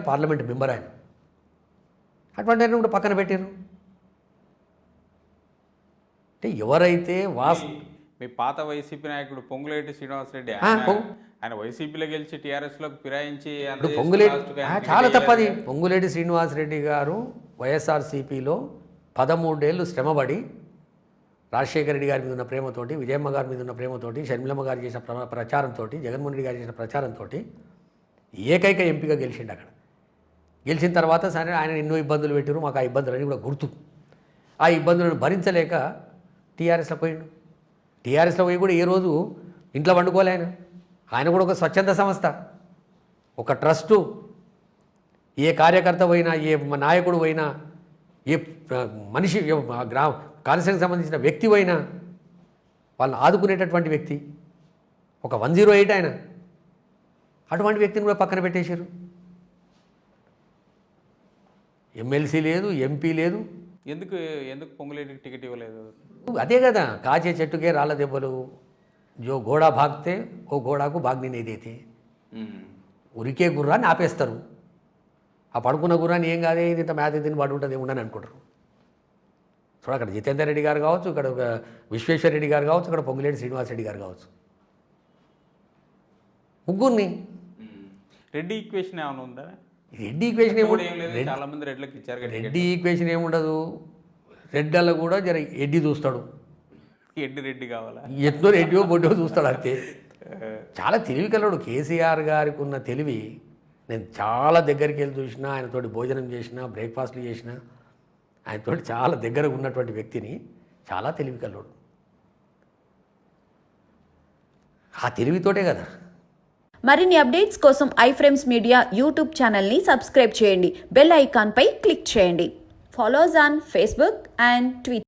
Parliament member ఆయన. అటువంటి ఆయన కూడా పక్కన పెట్టారు. అంటే ఎవరైతే మీ పాత వైసీపీ నాయకుడు పొంగులేటి శ్రీనివాసరెడ్డి ఆయన వైసీపీలో గెలిచి టీఆర్ఎస్లోకి ఫిరాయించి చాలా తప్పది. పొంగులేటి శ్రీనివాసరెడ్డి గారు వైఎస్ఆర్సీపీలో 13 ఏళ్ళు శ్రమపడి రాజశేఖర రెడ్డి గారి మీద ఉన్న ప్రేమతోటి, విజయమ్మ గారి మీద ఉన్న ప్రేమతోటి, షర్మిలమ్మ గారు చేసిన ప్రచారంతో, జగన్మోహన్ రెడ్డి గారు చేసిన ప్రచారంతో ఏకైక ఎంపీగా గెలిచిండు. అక్కడ గెలిచిన తర్వాత సరే ఆయన ఎన్నో ఇబ్బందులు పెట్టారు, మాకు ఆ ఇబ్బందులన్నీ కూడా గుర్తు. ఆ ఇబ్బందులను భరించలేక టీఆర్ఎస్లో పోయిండు. టీఆర్ఎస్లో పోయి కూడా ఏ రోజు ఇంట్లో వండుకోలే ఆయన కూడా ఒక స్వచ్ఛంద సంస్థ, ఒక ట్రస్టు. ఏ కార్యకర్త పోయినా, ఏ నాయకుడు పోయినా, ఏ మనిషి కాన్స్టిట్యూన్సీకి సంబంధించిన వ్యక్తి అయినా వాళ్ళని ఆదుకునేటటువంటి వ్యక్తి, ఒక 108 ఆయన. అటువంటి వ్యక్తిని కూడా పక్కన పెట్టేశారు. ఎమ్మెల్సీ లేదు, ఎంపీ లేదు. ఎందుకు పొంగులేటికి టికెట్ ఇవ్వలేదు? అదే కదా, కాచే చెట్టుకే రాళ్ళ దెబ్బలు. జో ఘోడా భాగితే ఓ ఘోడాకు భాగ్ని ఏదైతే ఉరికే గుర్రాన్ని ఆపేస్తారు. ఆ పడుకున్న గుర్రాన్ని ఏం కాదే, ఇది ఇంత మేత తిని పడి ఉంటుంది ఏముండని అనుకుంటారు. చూడ అక్కడ జితేందర్ రెడ్డి గారు కావచ్చు, ఇక్కడ విశ్వేశ్వర రెడ్డి గారు కావచ్చు, ఇక్కడ పొంగులేటి శ్రీనివాసరెడ్డి గారు కావచ్చు. ముగ్గురిని రెడ్డి ఈక్వేషన్ ఏమైనా ఉందా? రెడ్డి ఈక్వేషన్ చాలా మంది రెడ్లకు ఇచ్చారు. రెడ్డి ఈక్వేషన్ ఏముండదు. రెడ్డల్లో కూడా జర ఎడ్డి చూస్తాడు, రెడ్డి కావాలా, ఎట్లో రెడ్డియో బొడ్డో చూస్తాడు అంతే. చాలా తెలివి కలడు కేసీఆర్ గారికి ఉన్న తెలివి. నేను చాలా దగ్గరికి వెళ్ళి చూసిన, ఆయనతోటి భోజనం చేసిన, బ్రేక్ఫాస్ట్లు చేసిన, ఆయనతోటి చాలా దగ్గరగా ఉన్నటువంటి వ్యక్తిని. చాలా తెలివి కలడు. ఆ తెలివితోటే కదా. మరిన్ని అప్డేట్స్ కోసం ఐఫ్రేమ్స్ మీడియా యూట్యూబ్ ఛానల్ని సబ్స్క్రైబ్ చేయండి. బెల్ ఐకాన్పై క్లిక్ చేయండి. Follows on Facebook and Twitter.